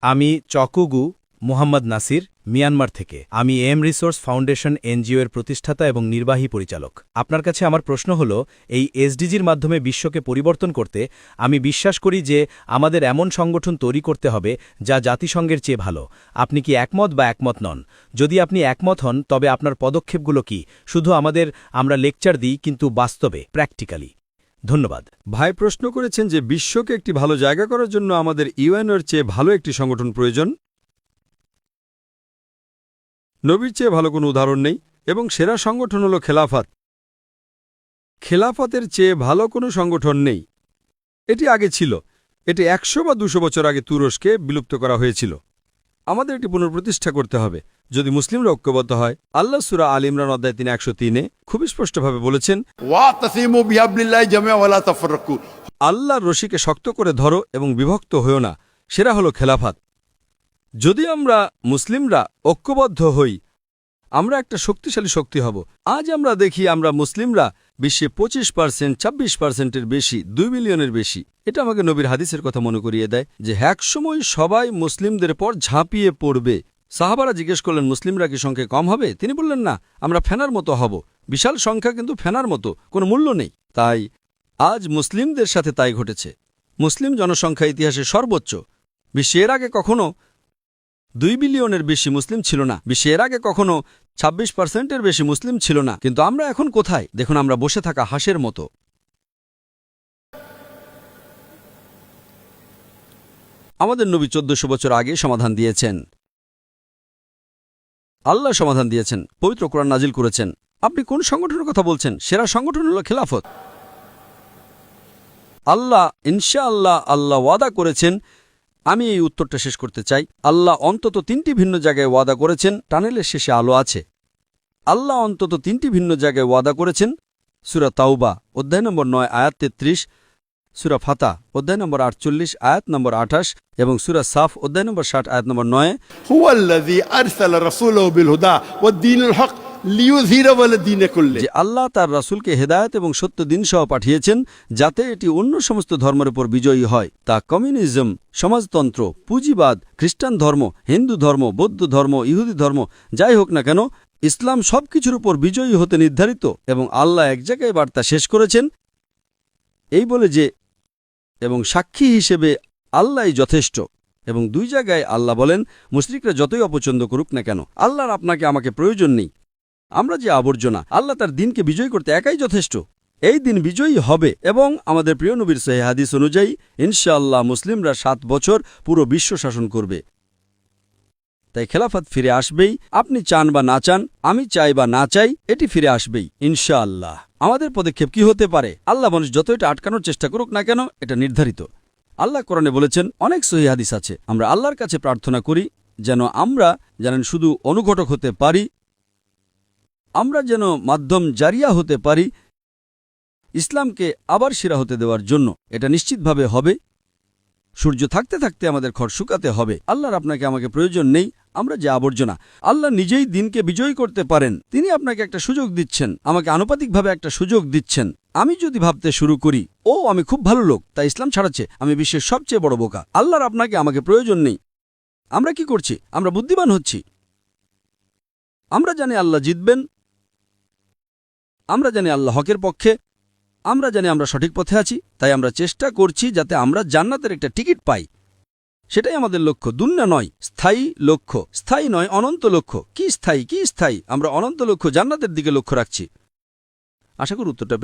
আমি চকুগু মুহাম্মদ নাসির, মিয়ানমার থেকে। আমি এম রিসোর্স ফাউন্ডেশন এনজিও এর প্রতিষ্ঠাতা এবং নির্বাহী পরিচালক। আপনার কাছে আমার প্রশ্ন হল, এই এসডিজির মাধ্যমে বিশ্বকে পরিবর্তন করতে আমি বিশ্বাস করি যে আমাদের এমন সংগঠন তৈরি করতে হবে যা জাতিসংঘের চেয়ে ভালো। আপনি কি একমত বা একমত নন? যদি আপনি একমত হন তবে আপনার পদক্ষেপগুলো কি? শুধু আমরা লেকচার দিই, কিন্তু বাস্তবে, প্র্যাকটিক্যালি। ধন্যবাদ। ভাই প্রশ্ন করেছেন যে বিশ্বকে একটি ভালো জায়গা করার জন্য আমাদের ইউএনওর চেয়ে ভালো একটি সংগঠন প্রয়োজন। নবীর চেয়ে ভালো কোনো উদাহরণ নেই, এবং সেরা সংগঠন হল খেলাফত। খেলাফতের চেয়ে ভালো কোনো সংগঠন নেই। এটি আগে ছিল। এটি ১০০ বা ২০০ বছর আগে তুরস্কে বিলুপ্ত করা হয়েছিল। আমাদের এটি পুনঃপ্রতিষ্ঠা করতে হবে যদি মুসলিমরা ঐক্যবদ্ধ হয়। আল্লাহ সূরা আল ইমরান অধ্যায় ৩:১০৩ খুবই স্পষ্টভাবে বলেছেন, ওয়াতাসিমু বিহাবলিল্লাহি জামিআ ওয়া লা তাফাররাকু। আল্লাহর রশিকে শক্ত করে ধরো এবং বিভক্ত হও না। সেরা হলো খেলাফত। যদি আমরা মুসলিমরা ঐক্যবদ্ধ হই, আমরা একটা শক্তিশালী শক্তি হব। আজ আমরা দেখি আমরা মুসলিমরা বিশ্বে ২৫%, ২৬%-এর বেশি, ২ মিলিয়নের বেশি। এটা আমাকে নবীর হাদিসের কথা মনে করিয়ে দেয় যে একসময় সবাই মুসলিমদের পর ঝাঁপিয়ে পড়বে। সাহাবারা জিজ্ঞেস করলেন, মুসলিমরা কি সংখ্যায় কম হবে? তিনি বললেন, না, আমরা ফেনার মতো হব। বিশাল সংখ্যা, কিন্তু ফেনার মতো, কোনো মূল্য নেই। তাই আজ মুসলিমদের সাথে তাই ঘটেছে। মুসলিম জনসংখ্যা ইতিহাসে সর্বোচ্চ। বিশ্বে এর আগে কখনো ২ বিলিয়নের বেশি মুসলিম ছিল না। বিশ্বে এর আগে কখনো ২৬%-এর বেশি মুসলিম ছিল না। কিন্তু আমরা এখন কোথায়? দেখুন, আমরা বসে থাকা হাঁসের মতো। আমাদের নবী ১৪০০ বছর আগে সমাধান দিয়েছেন। আল্লাহ সমাধান দিয়েছেন, পবিত্র কোরআন নাজিল করেছেন। আপনি কোন সংগঠনের কথা বলছেন? সেরা সংগঠন হল খেলাফত। আল্লাহ ইনশাআল্লাহ, আল্লাহ ওয়াদা করেছেন। আমি এই উত্তরটা শেষ করতে চাই। আল্লাহ অন্তত ৩টি ভিন্ন জায়গায় ওয়াদা করেছেন। টানেলের শেষে আলো আছে। আল্লাহ অন্তত ৩টি ভিন্ন জায়গায় ওয়াদা করেছেন। সূরা তাওবা অধ্যায় নম্বর ৯ আয়াত ৩৩, সূরা ফাতা অধ্যায় নম্বর ৪৮ আয়াত নম্বর ২৮ এবং সূরা সাফ অধ্যায় নম্বর ৬০ আয়াত নম্বর ৯। হুয়াল্লাযী আরসালা রাসূলাহু বিল হুদা ওয়াদ দীনিল হক লিইয়ুযহিরাহু আলা দীনি কুল্লি। যে আল্লাহ তার রাসূলকে হেদায়েত এবং সত্য দিন সহ পাঠিয়েছেন, যাতে এটি অন্য সমস্ত ধর্মের উপর বিজয়ী হয়। তা কমিউনিজম, সমাজতন্ত্র, পুঁজিবাদ, খ্রিস্টান ধর্ম, হিন্দু ধর্ম, বৌদ্ধ ধর্ম, ইহুদি ধর্ম, যাই হোক না কেন, ইসলাম সবকিছুর উপর বিজয়ী হতে নির্ধারিত। এবং আল্লাহ এক জায়গায় বার্তা শেষ করেছেন এই বলে যে, এবং সাক্ষী হিসেবে আল্লাহই যথেষ্ট। এবং ২ জায়গায় আল্লাহ বলেন, মুশরিকরা যতই অপছন্দ করুক না কেন, আল্লাহর আপনাকে আমাকে প্রয়োজন নেই। আমরা যে আবর্জনা, আল্লাহ তার দিনকে বিজয়ী করতে একাই যথেষ্ট। এই দিন বিজয়ী হবে। এবং আমাদের প্রিয় নবীর সহিহ হাদিস অনুযায়ী ইনশাআল্লাহ মুসলিমরা ৭ বছর পুরো বিশ্ব শাসন করবে। তাই খেলাফত ফিরে আসবেই। আপনি চান বা না চান, আমি চাই বা না চাই, এটি ফিরে আসবেই ইনশাআল্লাহ। আমাদের পদক্ষেপ কি হতে পারে? আল্লাহ মানুষ যত এটা আটকানোর চেষ্টা করুক না কেন, এটা নির্ধারিত। আল্লাহ কোরআনে বলেছেন, অনেক সহিহ হাদিস আছে। আমরা আল্লাহর কাছে প্রার্থনা করি যেন আমরা শুধু অনুঘটক হতে পারি, আমরা যেন মাধ্যম জারিয়া হতে পারি ইসলামকে আবার সেরা হতে দেওয়ার জন্য। এটা নিশ্চিতভাবে হবে। সূর্য থাকতে থাকতে আমাদের খড় শুকাতে হবে। আল্লাহর আপনাকে আমাকে প্রয়োজন নেই। আমরা যে আবর্জনা। আল্লাহ নিজেই দিনকে বিজয়ী করতে পারেন। তিনি আপনাকে একটা সুযোগ দিচ্ছেন, আমাকে আনুপাতিকভাবে একটা সুযোগ দিচ্ছেন। আমি যদি ভাবতে শুরু করি, আমি খুব ভালো লোক, তাই ইসলাম ছাড়াচ্ছে, আমি বিশ্বের সবচেয়ে বড় বোকা। আল্লাহর আপনাকে আমাকে প্রয়োজন নেই। আমরা কি করছি? আমরা বুদ্ধিমান হচ্ছি। আমরা জানি আল্লাহ জিতবেন। আমরা জানি আল্লাহ হকের পক্ষে। আমরা জানি আমরা সঠিক পথে আছি। তাই আমরা চেষ্টা করছি যাতে আমরা জান্নাতের একটা টিকিট পাই। সেটাই আমাদের লক্ষ্য। দুনিয়া নয়, স্থায়ী লক্ষ্য। স্থায়ী নয়, অনন্ত লক্ষ্য। কি স্থায়ী? আমরা অনন্ত লক্ষ্য, জান্নাতের দিকে লক্ষ্য রাখছি। আশা করি উত্তরটা